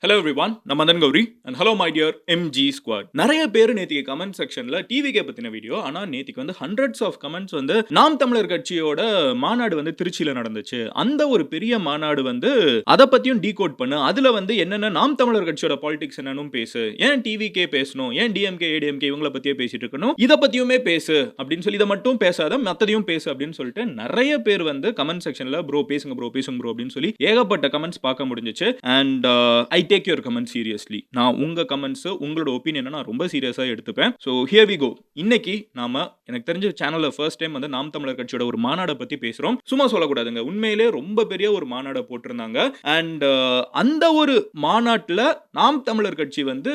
Hello everyone, நான் Madan Gowri and hello my dear MG squad. நிறைய பேர் நேத்திக்கு கமெண்ட் செக்ஷன்ல டிவிகே பத்தின வீடியோ, ஆனா நேத்திக்கு வந்து ஹண்ட்ரட்ஸ் ஆஃப் கமெண்ட்ஸ் வந்து நாம் தமிழர் கட்சியோட மாநாடு வந்து திருச்சியில நடந்துச்சு. அந்த ஒரு பெரிய மாநாடு வந்து அதை பத்தியும் டீகோட் பண்ணு, அதுல வந்து என்னென்ன நாம் தமிழர் கட்சியோட பாலிடிக்ஸ் என்னன்னு பேசு, ஏன் டிவிகே பேசணும், ஏன் டிஎம்கே ஏடிஎம்கே இவங்கள பத்தியே பேசிட்டு இருக்கணும், இதை பத்தியுமே பேசு அப்படின்னு சொல்லி, இதை மட்டும் பேசாத மத்ததையும் பேசு அப்படின்னு சொல்லிட்டு நிறைய பேர் வந்து கமெண்ட் செக்ஷன்ல ப்ரோ பேசுங்க ப்ரோ பேசுங்க ப்ரோ அப்படின்னு சொல்லி ஏகப்பட்ட கமெண்ட்ஸ் பார்க்க முடிஞ்சிச்சு. And I take your comment seriously. நான் உங்க கமெண்ட்ஸ், உங்களோட ஒப்பீனியனை நான் ரொம்ப சீரியஸா எடுத்துப்பேன். So here we go. இன்னைக்கு நாம எனக்கு தெரிஞ்ச சேனல்ல ஃபர்ஸ்ட் டைம் வந்து நாம் தமிழர் கட்சியோட ஒரு மாநாடை பத்தி பேசுறோம். சும்மா சொல்லக்கூடாதுங்க, உண்மையிலே ரொம்ப பெரிய ஒரு மாநாடை போட்டிருந்தாங்க. அண்ட் அந்த ஒரு மாநாட்டில் நாம் தமிழர் கட்சி வந்து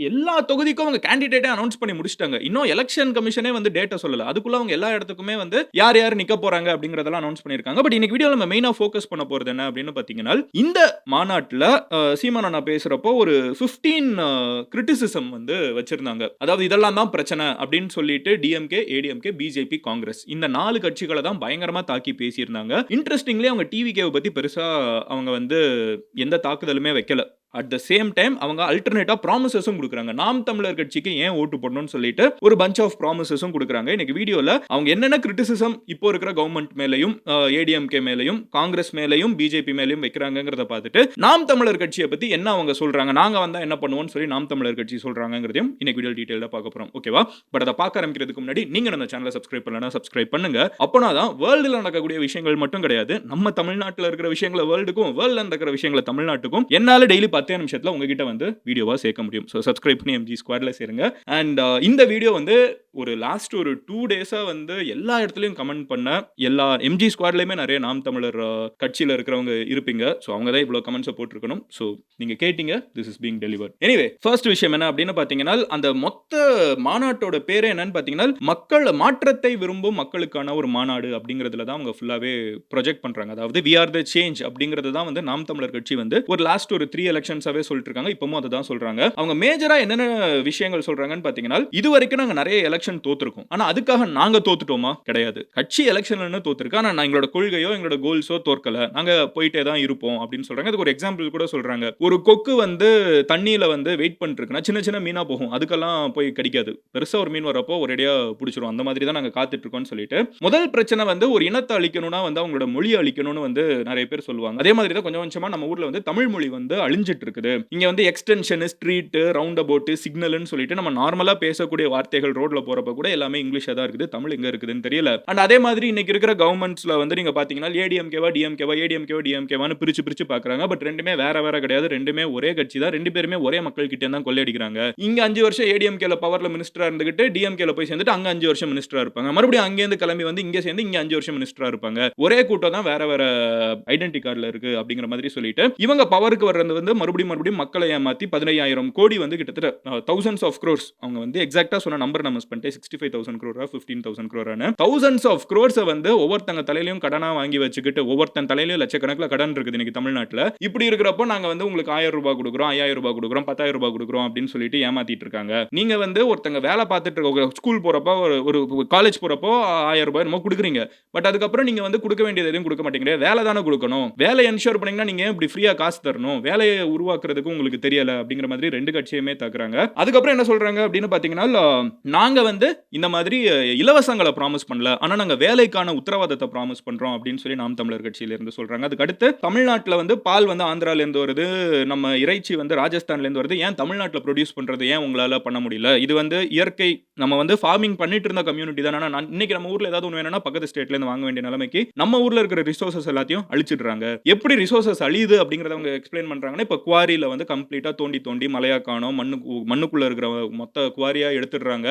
எல்லா தொகுதிக்கும் அவங்க கேண்டிடேட்டே அனௌன்ஸ் பண்ணி முடிச்சிட்டாங்க. இன்னும் எலெக்ஷன் கமிஷனே வந்து டேட்டா சொல்லல. அதுக்குள்ள அவங்க எல்லா இடத்துக்குமே வந்து யார் யார் நிக்க போறாங்க அப்படிங்கறதெல்லாம் அனௌன்ஸ் பண்ணிருக்காங்க. பட் இன்னைக்கு வீடியோல நம்ம மெயினா ஃபோக்கஸ் பண்ண போறது என்ன அப்படின்னு பாத்தீங்கன்னா, இந்த மாநாட்டில் சீமான் அண்ணா பேசுறப்போ ஒரு 15 கிரிட்டிசிசம் வந்து வச்சிருந்தாங்க. அதாவது இதெல்லாம் தான் பிரச்சனை அப்படின்னு சொல்லிட்டு டிஎம்கே, ஏடிஎம்கே, பிஜேபி, காங்கிரஸ் இந்த 4 கட்சிகளை தான் பயங்கரமா தாக்கி பேசியிருந்தாங்க. இன்ட்ரெஸ்டிங்லி அவங்க டிவிகேவை பத்தி பெருசா அவங்க வந்து எந்த தாக்குதலுமே வைக்கல. அட் த சேம் டைம் அவங்க அல்டர்னேட்டா ப்ராமிசஸும் கொடுக்குறாங்க. நாம் தமிழர் கட்சிக்கு ஏன் ஓட்டு போடணும்னு சொல்லிட்டு ஒரு பஞ்ச் ஆஃப் ப்ராமிசஸும் கொடுக்குறாங்க. இன்னைக்கு வீடியோல அவங்க என்னென்ன கிரிட்டிசிசம் இப்போ இருக்கிற கவர்மெண்ட் மேலையும், ஏடிஎம்கே மேலையும், காங்கிரஸ் மேலையும், பிஜேபி மேலையும் வைக்கிறாங்கிறத பார்த்துட்டு நாம் தமிழர் கட்சியை பத்தி என்ன அவங்க சொல்றாங்க, நாங்க வந்தா என்ன பண்ணுவோம்னு சொல்லி நாம் தமிழர் கட்சி சொல்றாங்கிறதையும் இன்னைக்கு வீடியோ டீடைலா பார்க்க போறோம். ஓகேவா? பட் அதை பார்க்க ஆரம்பிக்கிறதுக்கு முன்னாடி நீங்க நம்ம சேனலை சப்ஸ்கிரைப் பண்ணலனா சப்ஸ்கிரைப் பண்ணுங்க. அப்போனாதான் வேர்ல்டுல நடக்கக்கூடிய விஷயங்கள் மட்டும் கிடையாது, நம்ம தமிழ்நாட்டில் இருக்கிற விஷயங்களை வேர்ல்டுக்கும், வேர்ல்டுல நடக்கிற விஷயங்களை தமிழ்நாட்டுக்கும் என்னால டெய்லி 10 நிமிஷத்துல உங்ககிட்ட வந்து வீடியோவா சேர்க்க முடியும். ஸோ சப்ஸ்கிரைப் பண்ணி எம்ஜி ஸ்குவாட்ல சேருங்க. அண்ட் இந்த வீடியோ வந்து ஒரு லாஸ்ட் ஒரு 2 டேஸா வந்து எல்லா இடத்துலையும் கமெண்ட் பண்ண எல்லா எம்ஜி ஸ்குவாட்லயுமே நிறைய நாம் தமிழர் கட்சியில் இருக்கிறவங்க இருப்பீங்க. ஸோ அவங்க தான் இவ்வளோ கமெண்ட்ஸை போட்டிருக்கணும். ஸோ நீங்க கேட்டீங்க, this is being delivered. Anyway, first விஷயம் என்ன அப்படின்னு பார்த்தீங்கன்னா, அந்த மொத்த மாநாட்டோட பேரே என்னன்னு பார்த்தீங்கன்னா, மக்கள் மாற்றத்தை விரும்பும் மக்களுக்கான ஒரு மாநாடு அப்படிங்கிறதுல தான் அவங்க ஃபுல்லாவே ப்ரொஜெக்ட் பண்றாங்க. அதாவது வி ஆர் த சேஞ்ச் அப்படிங்கிறது தான் வந்து நாம் தமிழர் கட்சி வந்து ஒரு லாஸ்ட் ஒரு 3 எலெக்ஷன்ஸாவே சொல்லிட்டு இருக்காங்க. இப்பவும் அதை தான் சொல்றாங்க. அவங்க மேஜரா என்னென்ன விஷயங்கள் சொல்றாங்கன்னு பார்த்தீங்கன்னா, இது வரைக்கும் நாங்க நிறைய எலெக்ஷன் தோத்துருக்கோம், ஆனா அதுக்காக நாங்க தோத்துட்டோமா? கிடையாது. கட்சி எலெக்ஷன்ல தோத்துருக்கு, ஆனா எங்களோட கொள்கையோ எங்களோட கோல்ஸோ தோற்கல, நாங்க போயிட்டே தான் இருப்போம் அப்படின்னு சொல்றாங்க. அதுக்கு ஒரு எக்ஸாம்பிள் கூட சொல்றாங்க. ஒரு கொக்கு வந்து தண்ணியில வந்து வெயிட் பண்ணிட்டு இருக்குன்னா சின்ன சின்ன மீனா போகும், அதுக்கெல்லாம் போய் கடிக்காது. பெருசா ஒரு மீன் வரப்போ ஒரேடியா பிடிச்சிரும். அந்த மாதிரி தான் நாங்க காத்துட்டு இருக்கோம்னு சொல்லிட்டு, முதல் பிரச்சனை வந்து ஒரு இனத்தை அழிக்கணும்னா வந்து அவங்களோட மொழியை அழிக்கணும்னு வந்து நிறைய பேர் சொல்லுவாங்க. அதே மாதிரி தான் கொஞ்சம் கொஞ்சமா நம்ம ஊர்ல வந்து தமிழ் மொழி வந்து அழிஞ்சிட்டு இருக்குது. இங்க வந்து எக்ஸ்டென்ஷன், ஸ்ட்ரீட், ரவுண்ட் அபவுட், சிக்னல்னு சொல்லிட்டு நம்ம நார்மலா பேசக்கூடிய வார்த்தைகள் ரோட்ல போறப்ப கூட எல்லாமே இங்கிலீஷா தான் இருக்குது. தமிழ் எங்க இருக்குதுன்னு தெரியல. அண்ட் அதே மாதிரி இன்னைக்கு இருக்கிற கவர்மெண்ட்ஸ்ல வந்து நீங்க பாத்தீங்கன்னா ஏடிஎம்கேவா டிஎம்கேவா, ஏடிஎம்கேவா டிஎம்கேவான்னு பிரிச்சு பிரிச்சு பாக்குறாங்க. பட் ரெண்டுமே வேற வேற கிடையாது. ரெண்டுமே ஒரே கட்சி தான். ரெண்டு பேருமே ஒரே மக்கள் கிட்ட தான் கொள்ளையடிக்கிறாங்க. இங்க 5 வருஷம் ஏடிஎம்கேல பவர்ல மினிஸ்டரா இருந்துகிட்டு டிஎம்கேல போய் சேர்ந்துட்டு அங்க 5 வருஷம் மினிஸ்டரா இருப்பாங்க. மறுபடியும் அங்க இருந்து கிளம்பி வந்து இங்க சேர்ந்து இங்க 5 வருஷம் மினிஸ்டரா இருப்பாங்க. ஒரே கூட்டம் தான், வேற வேற ஐடென்டி கார்டுல இருக்கு அப்படிங்கிற மாதிரி சொல்லிட்டு இவங்க பவருக்கு வர்றது வந்து மறுபடியும் மக்களை ஏமாத்தி 15,000 கோடி வந்து கிட்டத்தட்ட thousands of crores. அவங்க வந்து எக்ஸாக்ட்டா சொன்ன நம்பர் நம்ம பண்ணிட்டு 65,000 crore 15,000 crore thousands of crores வந்து ஒவ்வொருத்தங்க தலையிலயும் கடனா வாங்கி வச்சுக்கிட்டு ஒவ்வொருத்தன் தலையிலயும் லட்சக்கணக்கில் கடன் இருக்குது இன்னைக்கு தமிழ்நாட்டில். இப்படி இருக்கிறப்போ நாங்க வந்து உங்களுக்கு 1000 ரூபாய் கொடுக்குறோம், 5000 ரூபாய் கொடுக்குறோம், 10,000 ரூபாய் கொடுக்குறோம் அப்படின்னு சொல்லிட்டு ஏமாத்திட்டு இருக்காங்க. நீங்க வந்து ஒருத்தங்க வேலை பார்த்துட்டு இருக்க ஸ்கூல் போறப்போ ஒரு காலேஜ் போறப்போ 1000 ரூபாய் என்னமோ கொடுக்குறீங்க. பட் அதுக்கப்புறம் நீங்க வந்து கொடுக்க வேண்டியது எதுவும் கொடுக்க மாட்டேங்கிறீங்க. வேலை தானே கொடுக்கணும். வேலை என்ஷூர் பண்ணீங்கன்னா நீங்க இப்படி ஃப்ரீயா காசு தரணும். வேலையை உருவாக்குறதுக்கு உங்களுக்கு தெரியல அப்படிங்கிற மாதிரி ரெண்டு கட்சியுமே தாக்குறாங்க. அதுக்கப்புறம் என்ன சொல்றாங்க அப்படின்னு பாத்தீங்கன்னா, நாங்க வந்து இந்த மாதிரி இலவசங்களை ப்ராமிஸ் பண்ணல, ஆனா நாங்க வேலைக்கான உத்தரவாதத்தை ப்ராமிஸ் பண்றோம் அப்படின்னு சொல்லி நாம் தமிழர் கட்சியில இருந்து சொல்றாங்க. அதுக்கு அடுத்து தமிழ்நாட்டில் வந்து பால் வந்து ஆந்திரால இருந்து வருது, நம்ம இறைச்சி வந்து ராஜஸ்தான்ல இருந்து வருது, ஏன் தமிழ்நாட்டில் ப்ரொடியூஸ் பண்றது ஏன் உங்களால பண்ண முடியல? இது வந்து இயற்கை, நம்ம வந்து ஃபார்மிங் பண்ணிட்டு இருந்த கம்யூனிட்டி தான். ஆனா இன்னைக்கு நம்ம ஊர்ல ஏதாவது ஒன்று வேணும்னா பக்கத்து ஸ்டேட்ல இருந்து வாங்க வேண்டிய நிலைமைக்கு நம்ம ஊர்ல இருக்கிற ரிசோர்சஸ் எல்லாத்தையும் அழிச்சிடுறாங்க. எப்படி ரிசோர்சஸ் அழியுது அப்படிங்கறத அவங்க எக்ஸ்பிளைன் பண்றாங்கன்னா, இப்ப குவாரியில வந்து கம்ப்ளீட்டா தோண்டி தோண்டி மலையா காணோம், மண்ணுக்குள்ள இருக்கிற மொத்த குவாரியா எடுத்துடுறாங்க.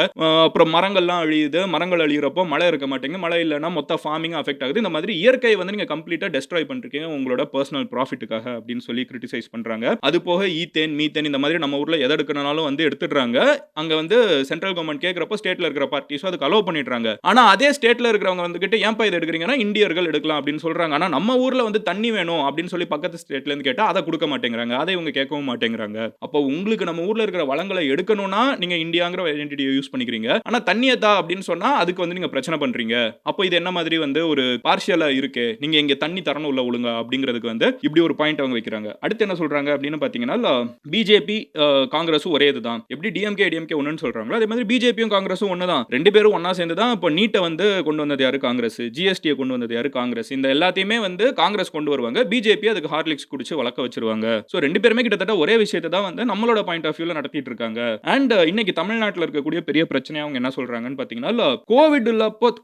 அப்புறம் மரங்கள்லாம் அழியுது. மரங்கள் அழியிறப்போ மழை இருக்க மாட்டேங்குது. மழை இல்லைன்னா மொத்த ஃபார்மிங் அஃபெக்ட் ஆகுது. இந்த மாதிரி இயற்கையை வந்து நீங்க கம்ப்ளீட்டா டெஸ்ட்ராய் பண்ணிருக்கீங்க உங்களோட பர்சனல் ப்ராஃபிட்டுக்காக அப்படின்னு சொல்லி கிரிட்டிசைஸ் பண்றாங்க. அது போக ஈத்தேன், மீத்தேன் இந்த மாதிரி நம்ம ஊர்ல எதை எடுக்கணும்னாலும் வந்து எடுத்துடுறாங்க. அங்க வந்து சென்ட்ரல் கவர்மெண்ட் கேட்கறப்போ ஸ்டேட்ல இருக்கிற பார்ட்டிஸோ அதுக்கு அலோவ் பண்ணிடுறாங்க. ஆனா அதே ஸ்டேட்ல இருக்கிறவங்க வந்துகிட்டு ஏன்பா இதை எடுக்கிறீங்கன்னா இந்தியர்கள் எடுக்கலாம் அப்படின்னு சொல்றாங்க. ஆனா நம்ம ஊர்ல வந்து தண்ணி வேணும் அப்படின்னு சொல்லி பக்கத்து ஸ்டேட்ல இருந்து கேட்டா அதை கொடுக்க மாட்டேங்கிறாங்க. அதை இவங்க கேட்கவும் மாட்டேங்கிறாங்க. அப்போ உங்களுக்கு நம்ம ஊர்ல இருக்கிற வளங்களை எடுக்கணும்னா நீங்க இந்தியாங்கிற ஐடென்டிட்டியை யூஸ் பண்ணிக்கிறீங்க. ஆனா தண்ணியை தா அப்படின்னு சொன்னா அதுக்கு வந்து நீங்க பிரச்சனை பண்றீங்க. அப்போ இது என்ன மாதிரி வந்து ஒரு பார்ஷியலா இருக்கு, நீங்க இங்க தண்ணி தரணும் உள்ள ஒழுங்கா அப்படிங்கிறதுக்கு வந்து இப்படி ஒரு பாயிண்ட் அவங்க வைக்கிறாங்க. அடுத்து என்ன சொல்றாங்க அப்படின்னு பாத்தீங்கன்னா, பிஜேபி காங்கிரஸும் ஒரே இதுதான். எப்படி டிஎம்கே டிஎம்கே ஒண்ணுன்னு சொல்றாங்களோ அதே மாதிரி பிஜேபியும் காங்கிரஸும் ஒண்ணுதான். ரெண்டு பேரும் ஒன்னா சேர்ந்து தான் இப்போ நீட்டை வந்து கொண்டு வந்தது யாரு? காங்கிரஸ். ஜிஎஸ்டியை கொண்டு வந்தது யாரு? காங்கிரஸ். இந்த எல்லாத்தையுமே வந்து காங்கிரஸ் கொண்டு வருவாங்க. பிஜேபி அதுக்கு ஹார்லிக்ஸ் குடிச்சு வளர்க்க வச்சிருவாங்க. சோ ரெண்டு பேருமே கிட்டத்தட்ட ஒரே விஷயத்தை தான் வந்து நம்மளோட பாயிண்ட் ஆஃப் வியூல நடத்திட்டு இருக்காங்க. அண்ட் இன்னைக்கு தமிழ்நாட்டில் இருக்கக்கூடிய பெரிய பிரச்சனை அவங்க என்ன சொல்றாங்கன்னு பாத்தீங்கன்னா,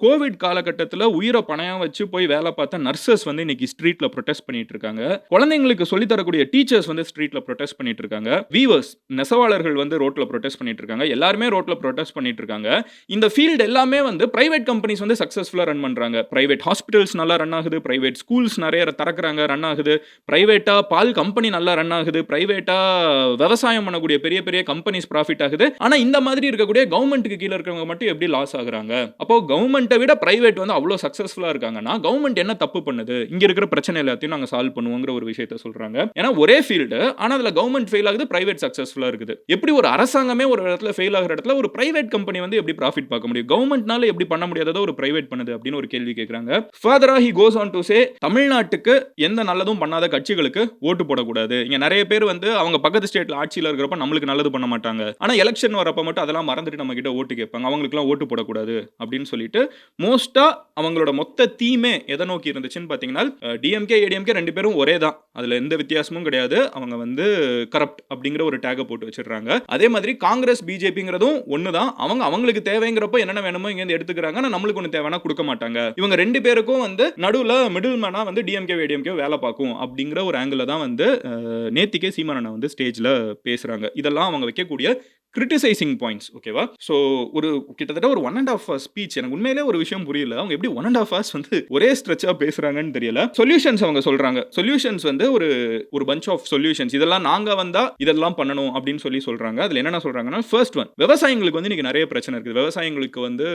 கோவிட் காலகட்டத்தில் உயிரை பணையா வச்சு போய் வேலை பார்த்த நர்சஸ் வந்து இன்னைக்கு ஸ்ட்ரீட்ல ப்ரொடெஸ்ட் பண்ணிட்டு இருக்காங்க. குழந்தைங்களுக்கு சொல்லி தரக்கூடிய டீச்சர்ஸ் வந்து ஸ்ட்ரீட்ல ப்ரொடெஸ்ட் பண்ணிட்டு இருக்காங்க. வீவர்ஸ் நெசவாளர்கள் வந்து ரோட்ல ப்ரொடெஸ்ட் பண்ணிட்டு இருக்காங்க. எல்லாருமே ரோட்ல ப்ரொடெஸ்ட் பண்ணிட்டு இருக்காங்க. இந்த ஃபீல்ட் எல்லாமே வந்து பிரைவேட் கம்பெனிஸ் வந்து சக்சஸ்ஃபுல்லா ரன் பண்றாங்க. பிரைவேட் ஹாஸ்பிட்டல்ஸ் நல்லா ரன் ஆகுது, பிரைவேட் ஸ்கூல்ஸ் நிறைய திறக்கறாங்க, ரன் ஆகுது, பிரைவேட்டா பால் கம்பெனி நல்லா ரன் ஆகுது, பிரைவேட்டா விவசாயம் பண்ணக்கூடிய பெரிய பெரிய கம்பெனிஸ் ப்ராஃபிட் ஆகுது. ஆனா இந்த மாதிரி இருக்கக்கூடிய கவர்மெண்ட்டுக்கு கீழ இருக்கவங்க மட்டும் எப்படி லாஸ் ஆகுறாங்க? அப்போ கவர்மெண்ட்டை விட பிரைவேட் வந்து அவ்வளவு சக்சஸ்ஃபுல்லா இருக்காங்கன்னா கவர்மெண்ட் என்ன தப்பு பண்ணுது? இங்க இருக்கிற பிரச்சனை எல்லாத்தையும் நாங்க சால்வ் பண்ணுவோங்கிற ஒரு விஷயத்தை சொல்றாங்க. ஏன்னா ஒரே ஃபீல்டு, ஆனா அதுல கவர்மெண்ட் ஃபெயில் ஆகுது, பிரைவேட் சக்சஸ்ஃபுல்லா இருக்குது. எப்படி ஒரு அரசாங்கமே ஒரு இடத்துல ஃபெயில் ஆகிற இடத்துல ஒரு பிரைவேட் கம்பெனி வந்து எப்படி ப்ராஃபிட் பார்க்க முடியும்? கவர்மெண்ட்னால எப்படி பண்ண முடியாததை ஒரு பிரைவேட் பண்ணுது அப்படின்னு ஒரு கேள்வி கேட்கறாங்க. ஃபர்தரா he goes on to say, தமிழ்நாட்டுக்கு எந்த நல்லதும் பண்ணாத கட்சிகளுக்கு ஓட்டு போடக்கூடாது. இங்க நிறைய பேர் வந்து அவங்க பக்கத்து ஸ்டேட்ல ஆட்சியில் இருக்கிறப்ப நம்மளுக்கு நல்லது பண்ண மாட்டாங்க. ஆனா எலெக்ஷன் வரப்ப மட்டும் அதெல்லாம் மறந்துட்டு நம்ம கிட்ட ஓட்டு கேட்பாங்க. அவங்களுக்குலாம் ஓட்டு போடக்கூடாது அப்படின்னு சொல்லிட்டு மோஸ்டா அவங்களோட மொத்த தீமே எதை நோக்கி இருந்துச்சுன்னு பாத்தீங்கன்னா, டிஎம்கே ஏடிஎம்கே ரெண்டு பேரும் ஒரே தான். அதுல எந்த வித்தியாசமும் கிடையாது. அவங்க வந்து கரப்ட் அப்படிங்கிற ஒரு டேக போட்டு வச்சிடுறாங்க. அதே மாதிரி காங்கிரஸ் பிஜேபிங்கிறதும் ஒண்ணுதான். அவங்க அவங்களுக்கு தேவைங்கிறப்ப என்னென்ன வேணுமோ இங்க இருந்து எடுத்துக்கிறாங்க. ஆனா நம்மளுக்கு ஒண்ணு தேவைனா கொடுக்க மாட்டாங்க. இவங்க ரெண்டு பேருக்கும் வந்து நடுவுல மிடில் மேனா வந்து டிஎம்கே ஏடிஎம்கே வேலை பார்க்கும் அப்படிங்கிற ஒரு ஆங்கிள் தான் வந்து நேத்திக்கே சீமானண்ணா வந்து ஸ்டேஜ்ல பேசுறாங்க. இதெல்லாம் அவங்க வைக்கக்கூடிய கிரிட்டிசைசிங் பாயிண்ட்ஸ். ஓகேவா? ஸோ ஒரு கிட்டத்தட்ட ஒரு 1.5 hours ஸ்பீச். எனக்கு உண்மையிலே ஒரு விஷயம் புரியல. அவங்க எப்படி 1.5 hours வந்து ஒரே ஸ்ட்ரெச்சா பேசுறாங்கன்னு தெரியல. சொல்யூஷன்ஸ் அவங்க சொல்றாங்க. சொல்யூஷன்ஸ் வந்து ஒரு பஞ்ச் ஆஃப் சொல்யூஷன்ஸ். இதெல்லாம் நாங்க வந்தா இதெல்லாம் பண்ணணும் அப்படின்னு சொல்றாங்க. அதுல என்னென்ன சொல்றாங்கன்னா, ஃபர்ஸ்ட் ஒன், விவசாயிகளுக்கு வந்து இன்னைக்கு நிறைய பிரச்சனை இருக்குது. விவசாயிகளுக்கு வந்து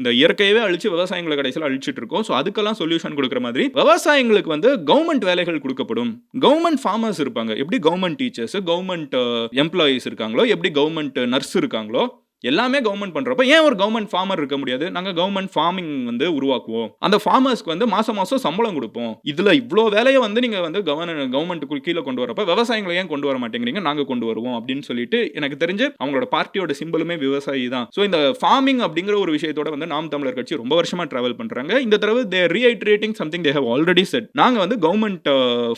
இந்த இயற்கையவே அழிச்சு விவசாயிகளை கடைசியில் அழிச்சிட்டு இருக்கோம். ஸோ அதுக்கெல்லாம் சொல்யூஷன் கொடுக்குற மாதிரி விவசாயிகளுக்கு வந்து கவர்மெண்ட் வேலைகள் கொடுக்கப்படும். கவர்மெண்ட் ஃபார்மர்ஸ் இருப்பாங்க. எப்படி கவர்மெண்ட் டீச்சர்ஸ், கவர்மெண்ட் எம்ப்ளாயிஸ் இருக்காங்களோ, எப்படி கவர்மெண்ட் நர்ஸ் இருக்காங்களோ, எல்லாமே கவர்மெண்ட் பண்றப்ப ஏன் ஒரு கவர்மெண்ட் ஃபார்மர் இருக்க முடியாது? நாங்க கவர்மெண்ட் ஃபார்மிங் வந்து உருவாக்குவோம். அந்த ஃபார்மர்ஸ்க்கு வந்து மாசம் மாசம் சம்பளம் கொடுப்போம். இதுல இவ்ளோ வேலையை வந்து நீங்க வந்து கவர்மெண்ட்டுக்கு கீழே கொண்டு வரப்ப விவசாயிகளை ஏன் கொண்டு வர மாட்டேங்கிறீங்க? நாங்க கொண்டு வருவோம் அப்படின்னு சொல்லிட்டு, எனக்கு தெரிஞ்சு அவங்களோட பார்ட்டியோட சிம்பலுமே விவசாயி தான். ஸோ இந்த ஃபார்மிங் அப்படிங்கிற ஒரு விஷயத்தோட வந்து நாம் தமிழர் கட்சி ரொம்ப வருஷமா டிராவல் பண்றாங்க. இந்த தடவை they reiterating something they have already said. நாங்க வந்து கவர்மெண்ட்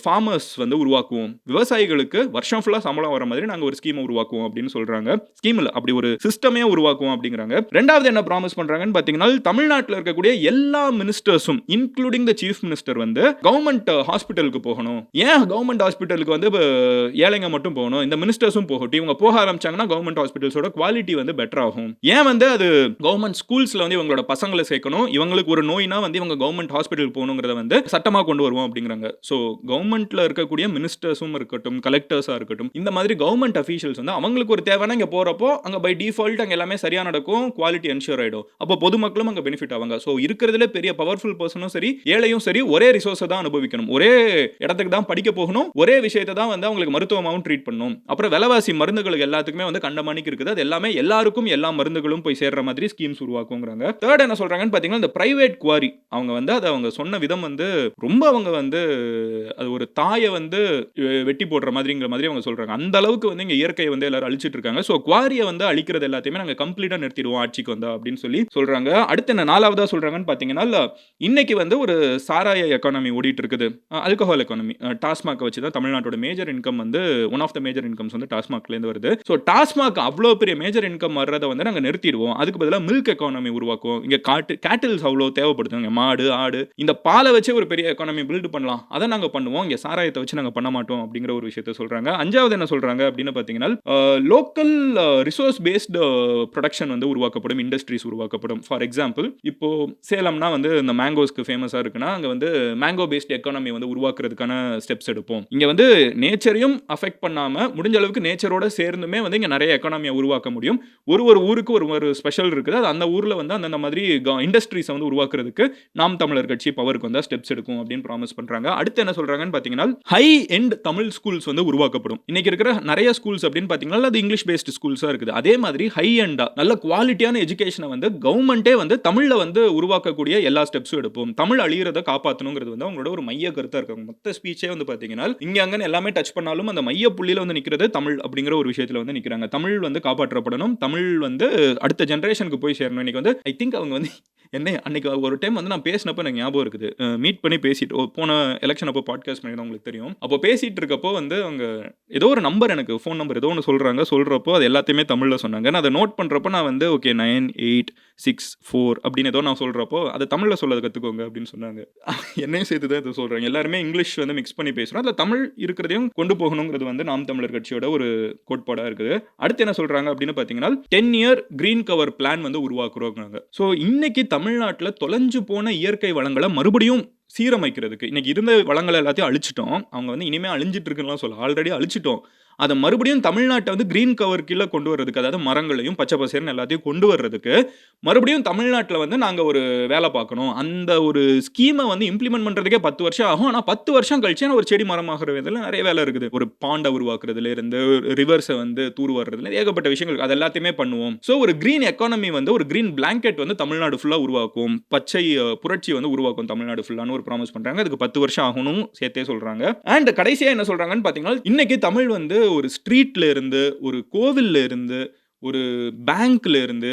ஃபார்மர்ஸ் வந்து உருவாக்குவோம். விவசாயிகளுக்கு வருஷம் ஃபுல்லா சம்பளம் வர மாதிரி நாங்க ஒரு ஸ்கீம் உருவாக்குவோம் அப்படின்னு சொல்றாங்க. ஸ்கீம் இல்ல, அப்படி ஒரு சிஸ்டம் உருவாக்குவோம் அப்படிங்கறாங்க. ரெண்டாவது என்ன ப்ராமிஸ் பண்றாங்கன்னு பாத்தீங்கன்னா, தமிழ்நாட்டில் இருக்கக்கூடிய எல்லா மினிஸ்டர்ஸும் இன்க்ளூடிங் தி சீஃப் மினிஸ்டர் வந்து கவர்மெண்ட் ஹாஸ்பிட்டலுக்கு போகணும். ஏன் கவர்மெண்ட் ஹாஸ்பிட்டலுக்கு வந்து ஏழைங்க மட்டும் போகணும்? இந்த மினிஸ்டர்ஸும் போகட்டும். இவங்க போக ஆரம்பிச்சாங்கன்னா கவர்மெண்ட் ஹாஸ்பிட்டல்ஸோட குவாலிட்டி வந்து பெட்டர் ஆகும். ஏன் வந்து அது கவர்மெண்ட் ஸ்கூல்ஸ்ல வந்து இவங்களோட பசங்களை சேர்க்கணும்? இவங்களுக்கு ஒரு நோய்னா வந்து இவங்க கவர்மெண்ட் ஹாஸ்பிட்டலுக்கு போகணுங்கிறத வந்து சட்டமா கொண்டு வருவோம் அப்படிங்கறாங்க. சோ கவர்மெண்ட்ல இருக்கக்கூடிய மினிஸ்டர்ஸும் இருக்கட்டும், கலெக்டர்ஸா இருக்கட்டும், இந்த மாதிரி கவர்மெண்ட் அஃபீஷியல்ஸ் வந்து அவங்களுக்கு ஒரு தேவைன்னா இங்க போறப்போ அங்க பை டிஃபால்ட் அங்க எல்லாமே சரியா நடக்கும், குவாலிட்டி என்ஷூர் ஆயிடும். அப்போ பொதுமக்களும் அங்க பெனிஃபிட் ஆவாங்க. சோ இருக்கிறதுல பெரிய பவர்ஃபுல் பர்சனும் சரி, ஏழையும் சரி, ஒரே ரிசோர்ஸை தான் அனுபவிக்கணும். ஒரே இடத்துக்கு தான் படிக்க போகணும். ஒரே விஷயத்தை தான் வந்து அவங்களுக்கு மருத்துவமாகவும் ட்ரீட் பண்ணணும். அப்புறம் விலைவாசி மருந்துகளுக்கு எல்லாத்துக்குமே வந்து கண்டமானிக்கு இருக்குது. அது எல்லாமே எல்லாருக்கும் எல்லா மருந்துகளும் போய் சேர்ற மாதிரி ஸ்கீம்ஸ் உருவாக்குங்கிறாங்க. தேர்ட் என்ன சொல்றாங்கன்னு பாத்தீங்கன்னா, இந்த பிரைவேட் குவாரி அவங்க வந்து அதை அவங்க சொன்ன விதம் வந்து ரொம்ப அவங்க வந்து அது ஒரு தாயை வந்து வெட்டி போடுற மாதிரிங்கிற மாதிரி அவங்க சொல்றாங்க. அந்த அளவுக்கு வந்து இங்க இயற்கையை வந்து எல்லாரும் அழிச்சிட்டு இருக்காங்க. சோ குவாரியை வந்து அழிக்கிறது எல்லாத்தையுமே நாங்க கம்ப்ளீட்டா நிறுத்திடுவோம் ஆட்சிக்கு வந்தா அப்படின்னு சொல்றாங்க. அடுத்து என்ன நாலாவதா சொல்றாங்கன்னு பாத்தீங்கன்னா, இன்னைக்கு வந்து ஒரு சாராய எக்கானமி ஓடிட்டு இருக்குது. Alcohol economy. டாஸ்மாக் வச்சு தான் தமிழ்நாட்டோட மேஜர் இன்கம் வந்து one of the major incomes வந்து டாஸ்மாக்ல இருந்து வருது. சோ டாஸ்மாக் அவ்வளோ பெரிய மேஜர் இன்கம் வர்றதை வந்து நாங்க நிறுத்திடுவோம். அதுக்கு பதிலாக மில்க் எக்கானமி உருவாக்குவோம். இங்க கேட்டில்ஸ் அவ்வளோ தேவைப்படுதுங்க. மாடு, ஆடு, இந்த பாலை வச்சு ஒரு பெரிய எக்கானமி பில்ட் பண்ணலாம். அதை நாங்க பண்ணுவோம். இங்க சாராயத்தை வச்சு நாங்க பண்ண மாட்டோம் அப்படிங்கிற ஒரு விஷயத்தை சொல்றாங்க. அஞ்சாவது என்ன சொல்றாங்க அப்படின்னு பாத்தீங்கன்னா, லோக்கல் ரிசோர்ஸ் பேஸ்டு ப்ரொடக்ஷன் வந்து உருவாக்கப்படும், இண்டஸ்ட்ரீஸ் உருவாக்கப்படும். ஃபார் எக்ஸாம்பிள் இப்போ சேலம்னா வந்து இந்த மேங்கோஸ்க்கு ஃபேமஸாக இருக்குன்னா அங்கே வந்து மேங்கோ பேஸ்ட் எக்கானமி வந்து உருவாக்குறதுக்கான ஸ்டெப்ஸ் எடுப்போம். இங்கே வந்து நேச்சரையும் அஃபெக்ட் பண்ணாமல் முடிஞ்ச அளவுக்கு நேச்சரோட சேர்ந்துமே வந்து இங்கே நிறைய எக்கானமியை உருவாக்க முடியும். ஒரு ஊருக்கு ஒரு ஸ்பெஷல் இருக்குது. அது அந்த ஊரில் வந்து அந்தந்த மாதிரி இண்டஸ்ட்ரீஸை வந்து உருவாக்குறதுக்கு நாம் தமிழர் கட்சி பவருக்கு வந்து ஸ்டெப்ஸ் எடுக்கும் அப்படின்னு ப்ராமிஸ் பண்ணுறாங்க. அடுத்து என்ன சொல்கிறாங்கன்னு பார்த்தீங்கன்னா ஹை எண்ட் தமிழ் ஸ்கூல்ஸ் வந்து உருவாக்கப்படும். இன்னைக்கு இருக்கிற நிறைய ஸ்கூல்ஸ் அப்படின்னு பார்த்தீங்கன்னா அது இங்கிலீஷ் பேஸ்ட் ஸ்கூல்ஸாக இருக்குது. அதே மாதிரி ஹை எண்டா நல்ல குவாலிட்டியான எஜுகேஷனை வந்து கவர்மெண்ட்டே வந்து தமிழில் வந்து உருவாக்கக்கூடிய எல்லா ஸ்டெப்ஸும் எடுப்போம். தமிழ் அழியிறத காப்பாற்றணுங்கிறது வந்து அவங்களோட ஒரு மைய கருத்தாக இருக்காங்க. மொத்த ஸ்பீச்சே வந்து பார்த்தீங்கன்னா இங்கே அங்கன்னு எல்லாமே டச் பண்ணாலும் அந்த மைய புள்ளியில் வந்து நிற்கிறது தமிழ் அப்படிங்கிற ஒரு விஷயத்தில் வந்து நிற்கிறாங்க. தமிழ் வந்து காப்பாற்றப்படணும், தமிழ் வந்து அடுத்த ஜென்ரேஷனுக்கு போய் சேரணும். இன்னைக்கு வந்து ஐ திங்க் அவங்க வந்து என்ன அன்னைக்கு ஒரு டைம் வந்து நான் பேசினப்போ எனக்கு ஞாபகம் இருக்குது. மீட் பண்ணி பேசிட்டு போன எலெக்ஷன் அப்போ பாட்காஸ்ட் பண்ணி உங்களுக்கு தெரியும். அப்போ பேசிட்டு இருக்கப்போ வந்து அவங்க ஏதோ ஒரு நம்பர் எனக்கு ஃபோன் நம்பர் ஏதோ ஒன்று சொல்கிறப்போ அது எல்லாத்தையுமே தமிழில் சொன்னாங்க. நான் அதை நோட் பண்ணுறப்போ நான் வந்து ஓகே 9864 அப்படின்னு ஏதோ நான் சொல்கிறப்போ அதை தமிழில் சொல்ல கற்றுக்கோங்க அப்படின்னு சொன்னாங்க. என்னையும் சேர்த்து தான் இதை சொல்கிறாங்க. எல்லாருமே இங்கிலீஷ் வந்து மிக்ஸ் பண்ணி பேசுகிறோம். அதில் தமிழ் இருக்கிறதையும் கொண்டு போகணுங்கிறது வந்து நாம் தமிழர் கட்சியோட ஒரு கோட்பாடாக இருக்குது. அடுத்து என்ன சொல்கிறாங்க அப்படின்னு பார்த்தீங்கன்னா 10-year கிரீன் கவர் பிளான் வந்து உருவாக்குறோங்கிறாங்க. ஸோ இன்னைக்கு தமிழ்நாட்டில் தொலைஞ்சு போன இயற்கை வளங்களை மறுபடியும் சீரமைக்கிறதுக்கு இன்னைக்கு இருந்த வளங்களை எல்லாத்தையும் அழிச்சிட்டோம். அவங்க வந்து இனிமேல் அழிஞ்சிட்டு இருக்குன்னு சொல்ல ஆல்ரெடி அழிச்சிட்டோம். அதை மறுபடியும் தமிழ்நாட்டை வந்து கிரீன் கவர் கீழே கொண்டு வர்றதுக்கு, அதாவது மரங்களையும் பச்சை பசேர்னு எல்லாத்தையும் கொண்டு வர்றதுக்கு மறுபடியும் தமிழ்நாட்டில் வந்து நாங்கள் ஒரு வேலை பார்க்கணும். அந்த ஒரு ஸ்கீமை வந்து இம்ப்ளிமெண்ட் பண்ணுறதுக்கே 10 வருஷம் ஆகும். ஆனால் 10 வருஷம் கழிச்சு ஒரு செடி மரமாகிற இதில் நிறைய வேலை இருக்குது. ஒரு பாண்டை உருவாக்குறதுல இருந்து ரிவர்ஸை வந்து தூர் வர்றதுல ஏகப்பட்ட விஷயங்கள் அது எல்லாத்தையுமே பண்ணுவோம். ஸோ ஒரு கிரீன் எக்கானமி வந்து ஒரு கிரீன் பிளாங்கெட் வந்து தமிழ்நாடு ஃபுல்லாக உருவாக்கும், பச்சை புரட்சி வந்து உருவாக்கும் தமிழ்நாடு ஃபுல்லான்னு ஒரு ப்ராமிஸ் பண்ணுறாங்க. அதுக்கு 10 வருஷம் ஆகணும் சேர்த்தே சொல்கிறாங்க. அண்ட் கடைசியாக என்ன சொல்கிறாங்கன்னு பார்த்தீங்கன்னா இன்னைக்கு தமிழ் வந்து ஒரு ஸ்ட்ரீட்ல இருந்து, ஒரு கோவில்ல இருந்து, ஒரு பேங்க்ல இருந்து,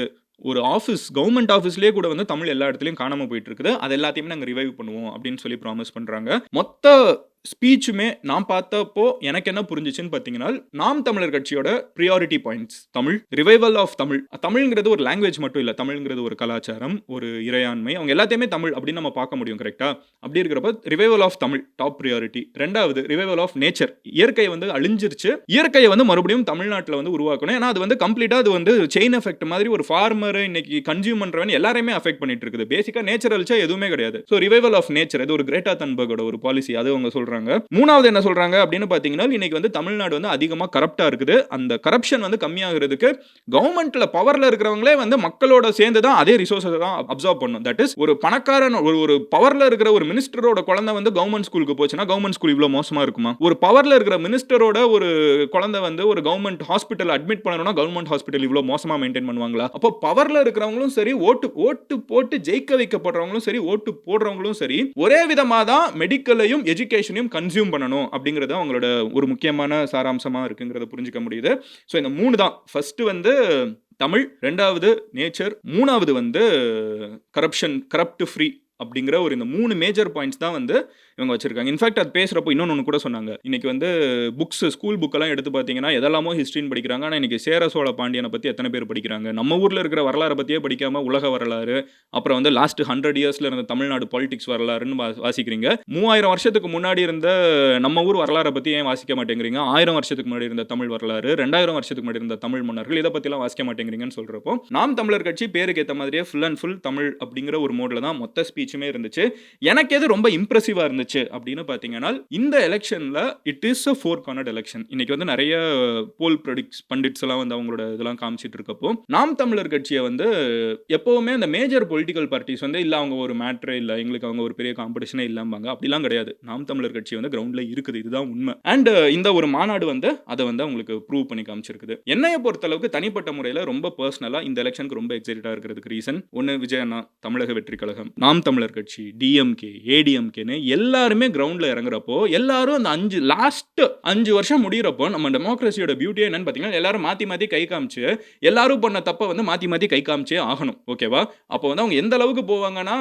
ஒரு ஆஃபீஸ் கவர்மெண்ட் ஆஃபீஸ்லேயே கூட வந்து தமிழ் எல்லா இடத்துலையும் காணாமல் போயிட்டு இருக்குது. அது எல்லாத்தையுமே நாங்கள் ரிவைவ் பண்ணுவோம் அப்படின்னு சொல்லி ப்ராமிஸ் பண்ணுறாங்க. மொத்த ஸ்பீச்சுமே நான் பார்த்தப்போ எனக்கு என்ன புரிஞ்சிச்சுன்னு பார்த்தீங்கன்னா நாம் தமிழர் கட்சியோட priority points Tamil, revival of Tamil. தமிழ்ங்கிறது ஒரு லாங்குவேஜ் மட்டும் இல்லை, தமிழ்ங்கிறது ஒரு கலாச்சாரம், ஒரு இறையாண்மை, அவங்க எல்லாத்தையுமே தமிழ் அப்படின்னு நம்ம பார்க்க முடியும். கரெக்டா? அப்படி இருக்கிறப்ப revival of Tamil top priority. ரெண்டாவது ரிவைவல் ஆஃப் நேச்சர். இயற்கை வந்து அழிஞ்சிருச்சு, இயற்கையை வந்து மறுபடியும் தமிழ்நாட்டில் வந்து உருவாக்கணும். ஏன்னா அது வந்து கம்ப்ளீட்டாக அது வந்து செயின் எஃபெக்ட் மாதிரி ஒரு ஃபார்மர் இன்னைக்கு கன்சியூம் பண்றவன் எல்லாரையுமே அஃபெக்ட் பண்ணிட்டு இருக்குது. பேசிக்காக நேச்சர் அழிச்சா எதுவுமே கிடையாது. ஸோ ரிவைவல் ஆஃப் நேச்சர் இது ஒரு கிரேட்டா தன்பர்கோட ஒரு பாலிசி. அது அவங்க சொல்றாங்க. மூணாவது என்ன சொல்றாங்க அப்படின்னு பாத்தீங்கன்னா இன்னைக்கு வந்து தமிழ்நாடு வந்து அதிகமா கரப்டா இருக்குது. அந்த கரப்ஷன் வந்து கம்மியாகிறதுக்கு கவர்மெண்ட்ல பவர்ல இருக்கிறவங்களே வந்து மக்களோட சேர்ந்து தான் அதே ரிசோர்ஸை தான் அப்சர்வ் பண்ணும். தட் இஸ் ஒரு பணக்காரன் ஒரு பவர்ல இருக்கிற ஒரு மினிஸ்டரோட குழந்தை வந்து கவர்மெண்ட் ஸ்கூலுக்கு போச்சுன்னா கவர்மெண்ட் ஸ்கூல் இவ்வளவு மோசமா இருக்குமா? ஒரு பவர்ல இருக்கிற மினிஸ்டரோட ஒரு குழந்தை வந்து ஒரு கவர்மெண்ட் ஹாஸ்பிட்டல் அட்மிட் பண்ணணும்னா கவர்மெண்ட் ஹாஸ்பிட்டல் இவ்வளவு மோசமா மெயின்டைன் பண்ணுவாங்களா? அப்போ பவர்ல இருக்கிறவங்களும் சரி, ஓட்டு போட்டு ஜெயிக்க வைக்கப்படுறவங்களும் சரி, ஓட்டு போடுறவங்களும் சரி, ஒரே விதமா தான் மெடிக்கலையும் எஜுகேஷனையும் கன்சியூம் பண்ணணும் அப்படிங்கிறது அவங்களோட ஒரு முக்கியமான சாராம்சமா இருக்குங்கிறத புரிஞ்சுக்க முடியுது. ஸோ இந்த 3 தான். ஃபர்ஸ்ட் வந்து தமிழ், ரெண்டாவது நேச்சர், மூணாவது வந்து கரப்ஷன், கரப்ட் ஃப்ரீ அப்படிங்கிற ஒரு இந்த 3 மேஜர் பாயிண்ட்ஸ் தான் வந்து இவங்க வச்சிருக்காங்க. இன்ஃபேக்ட் அது பேசுறப்போ இன்னொன்று கூட சொன்னாங்க. இன்னைக்கு வந்து புக்ஸ், ஸ்கூல் புக்கெல்லாம் எடுத்து பார்த்தீங்கன்னா எதெல்லாமோ ஹிஸ்ட்ரின்னு படிக்கிறாங்க. ஆனால் இன்னைக்கு சேர சோழ பாண்டியனை பற்றி எத்தனை பேர் படிக்கிறாங்க? நம்ம ஊரில் இருக்கிற வரலாறை பற்றியே படிக்காம உலக வரலாறு, அப்புறம் வந்து லாஸ்ட் 100 இயர்ஸ்ல இருந்த தமிழ்நாடு பாலிடிக்ஸ் வரலாறுன்னு வாசிக்கிறீங்க. 3000 வருஷத்துக்கு முன்னாடி இருந்த நம்ம ஊர் வரலாறை பற்றி ஏன் வாசிக்க மாட்டேங்கிறீங்க? 1000 வருஷத்துக்கு முன்னாடி இருந்த தமிழ் வரலாறு, 2000 வருஷத்துக்கு முன்னாடி இருந்த தமிழ் மன்னர்கள், இதை பற்றிலாம் வாசிக்க மாட்டேங்கிறீங்கன்னு சொல்றப்போ நாம் தமிழர் கட்சி பேருக்கு ஏற்ற மாதிரியே ஃபுல் அண்ட் ஃபுல் தமிழ் அப்படிங்கிற ஒரு மோட்ல தான் மொத்த ஸ்பீச்சுமே இருந்துச்சு. எனக்கு எது ரொம்ப இம்ப்ரெசிவா இருந்துச்சு அப்படின்னு பாத்தீங்கன்னா இந்த எலெக்ஷன்ல it is a four cornered election. இன்னைக்கு வந்து நிறைய போல் பண்டிட்ஸ் எல்லாம் வந்து அவங்களோட இதெல்லாம் காமிச்சிட்டு இருக்கப்போ நாம் தமிழர் கட்சியை வந்து எப்பவுமே அந்த மேஜர் பொலிட்டிக்கல் பார்ட்டிஸ் வந்து இல்ல அவங்க ஒரு மேட்ரே இல்ல, எங்களுக்கு அவங்க ஒரு பெரிய காம்படிஷனே இல்லாமங்க, அப்படிலாம் கிடையாது. நாம் தமிழர் கட்சி வந்து கிரவுண்ட்ல இருக்குது, இதுதான் உண்மை. அண்ட் இந்த ஒரு மாநாடு வந்து அதை வந்து அவங்களுக்கு ப்ரூவ் பண்ணி காமிச்சிருக்குது. என்னைய பொறுத்த அளவுக்கு தனிப்பட்ட முறையில் ரொம்ப பர்சனலா இந்த எலெக்ஷனுக்கு ரொம்ப எக்ஸைட்டடா இருக்கிறதுக்கு ரீசன் ஒன்னு, விஜய் அண்ணா, தமிழக வெற்றி கழகம், நாம் தமிழர் கட்சி, டிஎம்கே, ஏடிஎம்கேன்னு எல்லாருமே கிரவுண்ட்ல இறங்குறப்போ எல்லாரும் அந்த லாஸ்ட் 5 வருஷம் முடிகிறப்போ நம்ம டெமோக்ரஸியோட பியூட்டியே என்னன்னு பார்த்தீங்கன்னா எல்லாரும் மாற்றி மாற்றி கை காமிச்சு எல்லாரும் பண்ண தப்பை வந்து மாற்றி மாற்றி கை காமிச்சே ஆகணும். ஓகேவா? அப்போ வந்து அவங்க எந்த அளவுக்கு போவாங்கன்னா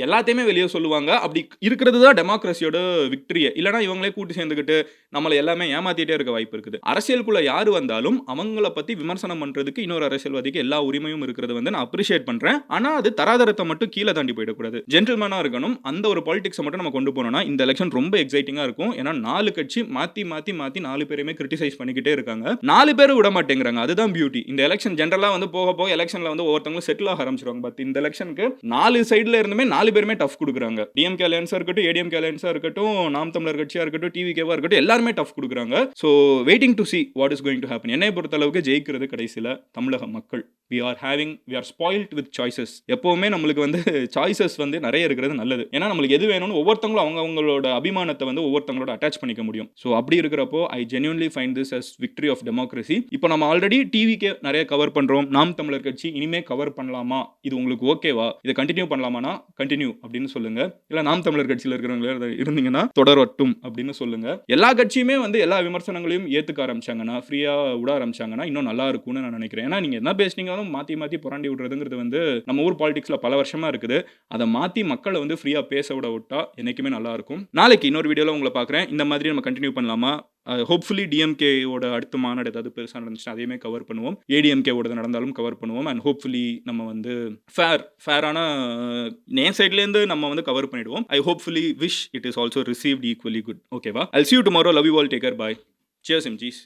எல்லாத்தையுமே வெளியே சொல்லுவாங்க. அப்படி இருக்கிறது தான் டெமோக்ரஸியோட விக்டரியே. இல்லைனா இவங்களே கூட்டி சேர்ந்துக்கிட்டு நம்மளை எல்லாமே ஏமாத்திட்டே இருக்க வாய்ப்பு இருக்குது. அரசியலுக்குள்ள யாரு வந்தாலும் அவங்கள பற்றி விமர்சனம் பண்ணுறதுக்கு இன்னொரு அரசியல்வாதிக்கு எல்லா உரிமையும் இருக்கிறது வந்து நான் அப்ரிஷியேட் பண்ணுறேன். ஆனால் அது தராதரத்தை மட்டும் கீழே தாண்டி போயிடக்கூடாது. ஜென்டில்மேனா இருக்கணும். அந்த ஒரு பாலிடிக்ஸை மட்டும் நம்ம கொண்டு போனோம்னா இந்த எலெக்ஷன் ரொம்ப எக்ஸைட்டிங்கா இருக்கும். ஏன்னா 4 கட்சி மாத்தி 4 பேரையுமே கிரிட்டிசைஸ் பண்ணிக்கிட்டே இருக்காங்க. 4 பேரும் விட மாட்டேங்கிறாங்க. அதுதான் பியூட்டி. இந்த எலெக்ஷன் ஜெனரலா வந்து போக எலெக்ஷன்ல வந்து ஒவ்வொருத்தவங்களும் செட்டில் ஆக ஆரம்பிச்சிருவாங்க. பட் இந்த எலெக்ஷனுக்கு 4 சைடுல இருந்துமே 4 பேருமே டஃப் கொடுக்குறாங்க. டிஎம்கே அலையன்ஸா இருக்கட்டும், ஏடிஎம்கே அலையன்ஸா இருக்கட்டும், நாம் தமிழர் கட்சியா இருக்கட்டும், டிவிகேவா இருக்கட்டும், எல்லாருமே டஃப் கொடுக்குறாங்க. So waiting to see what is going to happen. என்னை பொறுத்த அளவுக்கு ஜெயிக்கிறது கடைசியில் தமிழக மக்கள். we are spoiled with choices. எப்பவுமே நம்மளுக்கு வந்து சாய்ஸஸ் வந்து நிறைய இருக்கிறது நல்லது. ஏன்னா நம்மளுக்கு எது வேணும்னு ஒவ்வொருத்தங்களும் அவங்களோட அபிமானத்தை வந்து ஒவ்வொருத்தங்களோட அட்டாச் பண்ணிக்க முடியும். ஸோ அப்படி இருக்கிறப்போ ஐ genuinely find this as victory of democracy. இப்போ நம்ம ஆல்ரெடி டிவிக்கு நிறைய கவர் பண்றோம். நாம் தமிழர் கட்சி இனிமே கவர் பண்ணலாமா, இது உங்களுக்கு ஓகேவா, இதை கண்டினியூ பண்ணலாமானா கண்டினியூ அப்படின்னு சொல்லுங்க. இல்ல நாம் தமிழர் கட்சியில் இருக்கிறவங்க இருந்தீங்கன்னா தொடரட்டும் அப்படின்னு சொல்லுங்க. எல்லா கட்சியுமே வந்து எல்லா விமர்சனங்களையும் ஏத்துக்க ஆரம்பிச்சாங்கன்னா, ஃப்ரீயா விட ஆரம்பிச்சாங்கன்னா இன்னும் நல்லா இருக்கும்னு நான் நினைக்கிறேன். ஏன்னா நீங்க என்ன பேசுனீங்க மாத்தி புரண்டி விடுறதுங்கிறது வந்து நம்ம ஊர் பாலிடிக்ஸ்ல பல வருஷமா இருக்குது. அதை மாத்தி மக்களை வந்து ஃப்ரீயா பேச விட்டா என்னைக்குமே நல்லா இருக்கும். நாளைக்கு இன்னொரு வீடியோல உங்களை பார்க்குறேன். இந்த மாதிரி நம்ம கண்டினியூ பண்ணலாமா? ஹோப்ஃபுல்லி டிஎம்கேவோட அடுத்த மாநாடு ஏதாவது பெருசாக நடந்துச்சுன்னா அதையுமே கவர் பண்ணுவோம். ஏடிஎம்கேவோட நடந்தாலும் கவர் பண்ணுவோம். அண்ட் ஹோப்ஃபுல்லி நம்ம வந்து ஃபேரான நேம் சைட்லேருந்து நம்ம வந்து கவர் பண்ணிடுவோம். I hopefully wish it is also received equally good. ஓகேவா? I'll see you tomorrow. Love you all. Take care. Bye. Cheers MGs.